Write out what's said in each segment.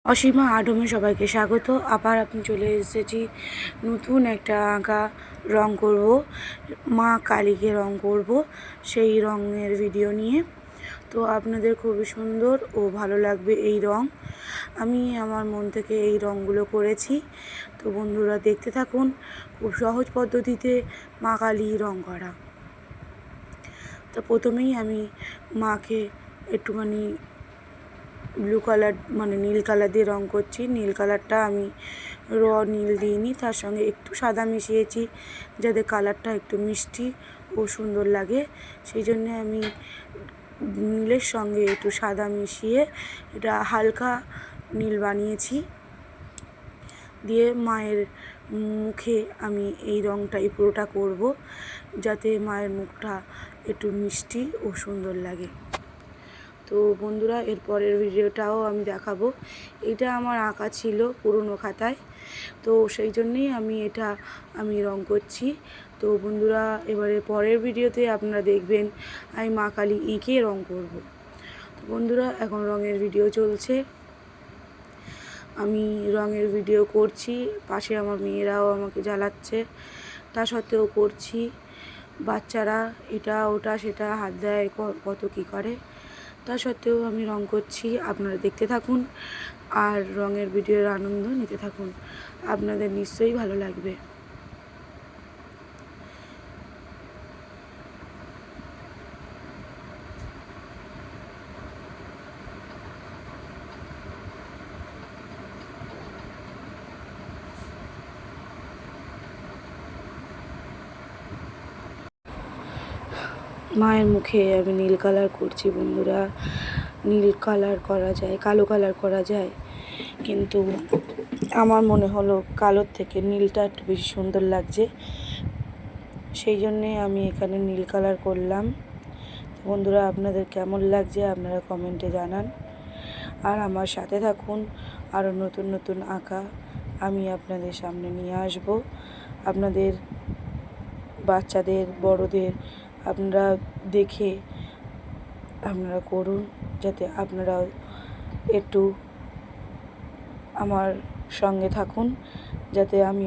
অসীমা আডমে সবাইকে স্বাগত। আবার আমি চলে এসেছি নতুন একটা আঁকা রং করব, মা কালীকে রং করব, সেই রঙের ভিডিও নিয়ে। তো আপনাদের খুবই সুন্দর ও ভালো লাগবে এই রং। আমি আমার মন থেকে এই রঙগুলো করেছি। তো বন্ধুরা দেখতে থাকুন। খুব সহজ পদ্ধতিতে মা কালী রং করা। তো প্রথমেই আমি মাকে একটুখানি ব্লু কালার মানে নীল কালার দিয়ে রং করছি। নীল কালারটা আমি নীল দিইনি, তার সঙ্গে একটু সাদা মিশিয়েছি যাতে কালারটা একটু মিষ্টি ও সুন্দর লাগে। সেই জন্যে আমি নীলের সঙ্গে একটু সাদা মিশিয়ে এটা হালকা নীল বানিয়েছি। দিয়ে মায়ের মুখে আমি এই রঙটাই পুরোটা করব যাতে মায়ের মুখটা একটু মিষ্টি ও সুন্দর লাগে। তো বন্ধুরা এর পরের ভিডিওটাও আমি দেখাবো। এটা আমার আঁকা ছিল পুরনো খাতায়, তো সেই জন্যেই আমি রং করছি। তো বন্ধুরা এবারে পরের ভিডিওতে আপনারা দেখবেন আমি মা কালী এঁকে রং করব। তো বন্ধুরা এখন রঙের ভিডিও চলছে, আমি রঙের ভিডিও করছি, পাশে আমার মেয়েরাও আমাকে জ্বালাচ্ছে, তা সত্ত্বেও করছি। বাচ্চারা এটা ওটা সেটা হাত দেয়, কত কী করে, তা সত্ত্বেও আমি রং করছি। আপনারা দেখতে থাকুন আর রঙের ভিডিওর আনন্দ নিতে থাকুন, আপনাদের নিশ্চয়ই ভালো লাগবে। মায়ের মুখে আমি নীল কালার করছি। বন্ধুরা নীল কালার করা যায়, কালো কালার করা যায়, কিন্তু আমার মনে হলো কালোর থেকে নীলটা একটু বেশি সুন্দর লাগছে, সেই জন্যে আমি এখানে নীল কালার করলাম। বন্ধুরা আপনাদের কেমন লাগছে আপনারা কমেন্টে জানান, আর আমার সাথে থাকুন। আরও নতুন নতুন আঁকা আমি আপনাদের সামনে নিয়ে আসব। আপনাদের বাচ্চাদের বড়দের আপনারা দেখে আপনারা করুন, যাতে আপনারাও একটু আমার সঙ্গে থাকুন, যাতে আমি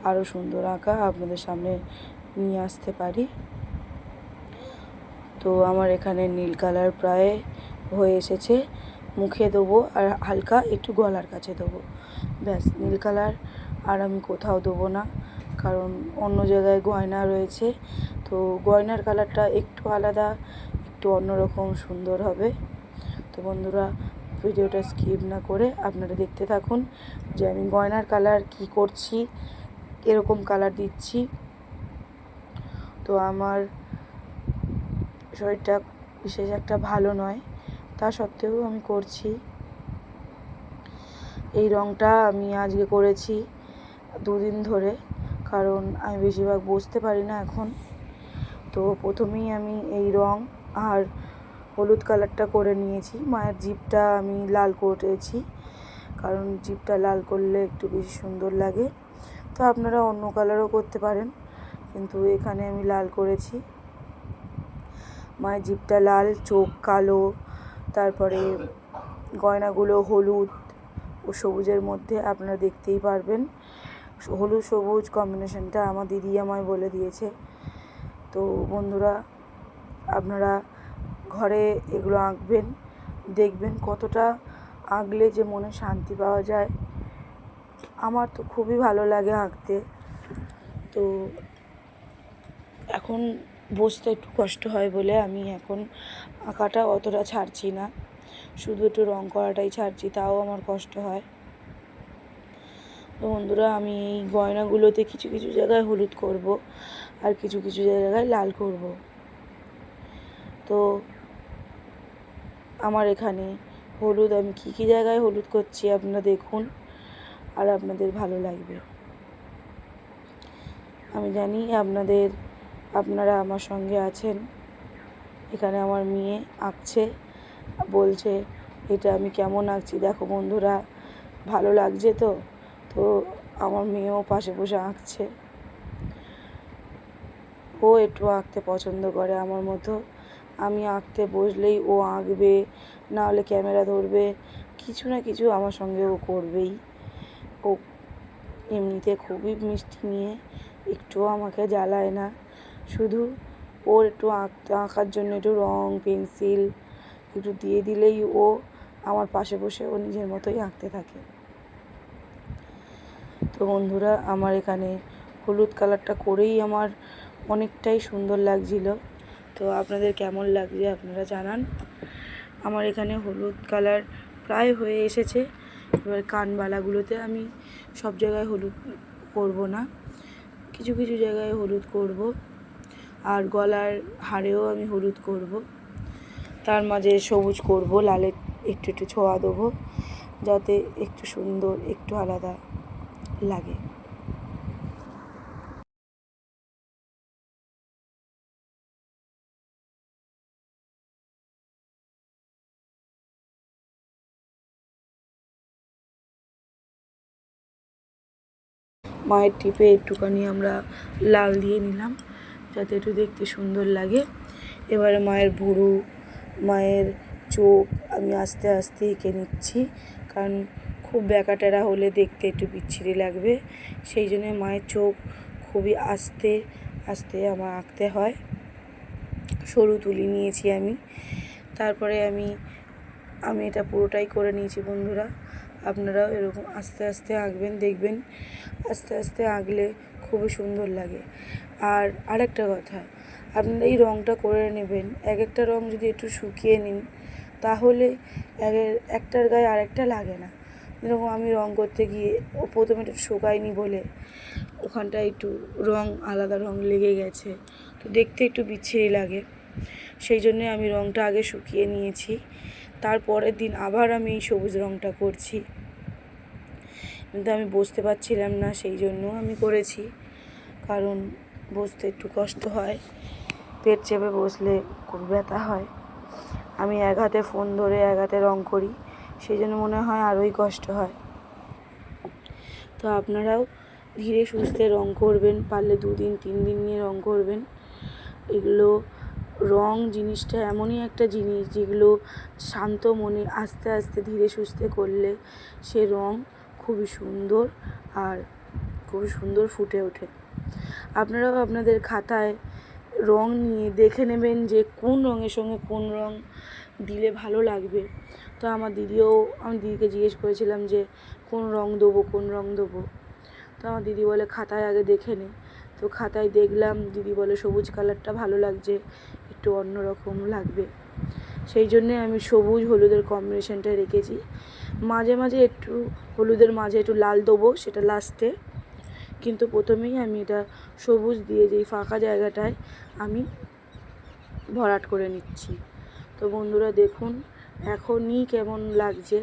আরও সুন্দর আঁকা আপনাদের সামনে নিয়ে আসতে পারি। তো আমার এখানে নীল কালার প্রায় হয়ে এসেছে, মুখে দেবো আর হালকা একটু গলার কাছে দেবো, ব্যাস। নীল কালার আর আমি কোথাও দেবো না, কারণ অন্য জায়গায় গয়না রয়েছে, তো গয়নার কালারটা একটু আলাদা, একটু অন্যরকম সুন্দর হবে। তো বন্ধুরা ভিডিওটা স্কিপ না করে আপনারা দেখতে থাকুন যে আমি গয়নার কালার কি করছি, এরকম কালার দিচ্ছি। তো আমার শরীরটা বিশেষ একটা ভালো নয়, তা সত্ত্বেও আমি করছি। এই রঙটা আমি আজকে করেছি 2 দিন ধরে, কারণ আমি বেশিরভাগ বসতে পারি না এখন। তো প্রথমেই আমি এই রং আর হলুদ কালারটা করে নিয়েছি। মায়ের জিভটা আমি লাল করেছি, কারণ জিভটা লাল করলে একটু বেশি সুন্দর লাগে। তো আপনারা অন্য কালারও করতে পারেন, কিন্তু এখানে আমি লাল করেছি। মায়ের জিভটা লাল, চোখ কালো, তারপরে গয়নাগুলো হলুদ ও সবুজের মধ্যে আপনারা দেখতেই পারবেন। হলুদ সবুজ কম্বিনেশনটা আমার দিদি আমায় বলে দিয়েছে। তো বন্ধুরা আপনারা ঘরে এগুলো আঁকবেন, দেখবেন কতটা আঁকলে যে মনে শান্তি পাওয়া যায়। আমার তো খুবই ভালো লাগে আঁকতে। তো এখন বসতে একটু কষ্ট হয় বলে আমি এখন আঁকাটা অতটা ছাড়ছি না, শুধু একটু রং করাটাই ছাড়ছি, তাও আমার কষ্ট হয়। তো বন্ধুরা আমি এই গয়নাগুলোতে কিছু কিছু জায়গায় হলুদ করব আর কিছু কিছু জায়গায় লাল করব। তো আমার এখানে হলুদ, আমি কী কী জায়গায় হলুদ করছি আপনারা দেখুন, আর আপনাদের ভালো লাগবে। আমি জানি আপনারা আমার সঙ্গে আছেন। এখানে আমার মেয়ে আঁকছে, বলছে এটা আমি কেমন আঁকছি দেখো বন্ধুরা, ভালো লাগছে তো। তো আমার মেয়েও পাশে বসে আঁকছে, ও একটু আঁকতে পছন্দ করে আমার মতো। আমি আঁকতে বসলেই ও আঁকবে, না হলে ক্যামেরা ধরবে, কিছু না কিছু আমার সঙ্গে ও করবেই। ও এমনিতে খুবই মিষ্টি নিয়ে, একটুও আমাকে জ্বালায় না। শুধু ওর একটু আঁকার জন্য একটু রং পেন্সিল একটু দিয়ে দিলেই ও আমার পাশে বসে ও নিজের মতোই আঁকতে থাকে। তো বন্ধুরা, আমার এখানে হলুদ কালারটা করেই আমার অনেকটাই সুন্দর লাগছিল। তো আপনাদের কেমন লাগছে আপনারা জানান। আমার এখানে হলুদ কালার প্রায় হয়ে এসেছে। এবার কানবালাগুলোতে আমি সব জায়গায় হলুদ করব না, কিছু কিছু জায়গায় হলুদ করব। আর গলার হাড়েও আমি হলুদ করব, তার মাঝে সবুজ করব, লালের একটু একটু ছোঁয়া দেবো যাতে একটু সুন্দর একটু আলাদা লাগে। মায়ের টিপে একটুখানি আমরা লাল দিয়ে নিলাম যাতে একটু দেখতে সুন্দর লাগে। এবারে মায়ের ভুরু, মায়ের চোখ আমি আস্তে আস্তে এঁকে নিচ্ছি, কারণ খুব ব্যাকাটেরা হলে দেখতে একটু বিচ্ছিরি লাগবে। সেই জন্যে মায়ের চোখ খুবই আস্তে আস্তে আমার আঁকতে হয়। সরু তুলি নিয়েছি আমি। তারপরে আমি এটা পুরোটাই করে নিয়েছি বন্ধুরা। আপনারাও এরকম আস্তে আস্তে আঁকবেন, দেখবেন আস্তে আস্তে আঁকলে খুবই সুন্দর লাগে। আর আরেকটা কথা, আপনারা এই রঙটা করে নেবেন, এক একটা রঙ যদি একটু শুকিয়ে নিন তাহলে একটার গায়ে আরেকটা লাগে না। যেরকম আমি রঙ করতে গিয়ে প্রথমে একটু শুকায়নি বলে ওখানটায় একটু রঙ আলাদা রঙ লেগে গেছে, তো দেখতে একটু বিচ্ছিরি লাগে। সেই জন্যে আমি রঙটা আগে শুকিয়ে নিয়েছি, তারপরের দিন আবার আমি এই সবুজ রঙটা করছি। কিন্তু আমি বসতে পারছিলাম না, সেই জন্য আমি করেছি, কারণ বসতে একটু কষ্ট হয়, পেট চেপে বসলে খুব ব্যথা হয়। আমি এক হাতে ফোন ধরে এক হাতে রঙ করি, সেই জন্য মনে হয় আরোই কষ্ট হয়। তো আপনারাও ধীরে সুস্থে রঙ করবেন, পারলে 2 দিন 3 দিন নিয়ে রঙ করবেন। এগুলো রঙ জিনিসটা এমনই একটা জিনিস যেগুলো শান্ত মনে আস্তে আস্তে ধীরে সুস্থে করলে সে রঙ খুবই সুন্দর আর খুবই সুন্দর ফুটে ওঠে। আপনারাও আপনাদের খাতায় রঙ নিয়ে দেখে নেবেন যে কোন রঙের সঙ্গে কোন রঙ দিলে ভালো লাগবে। তো আমি দিদিকে জিজ্ঞেস করেছিলাম যে কোন রঙ দেবো। তো আমার দিদি বলে খাতায় আগে দেখে নে। তো খাতায় দেখলাম, দিদি বলে সবুজ কালারটা ভালো লাগছে, একটু অন্যরকম লাগবে। সেই জন্যে আমি সবুজ হলুদের কম্বিনেশনটা রেখেছি। মাঝে মাঝে একটু হলুদের মাঝে একটু লাল দেবো, সেটা লাস্টে, কিন্তু প্রথমেই আমি এটা সবুজ দিয়ে যেই ফাঁকা জায়গাটায় আমি ভরাট করে নিচ্ছি। তো বন্ধুরা দেখুন এখনই কেমন লাগছে।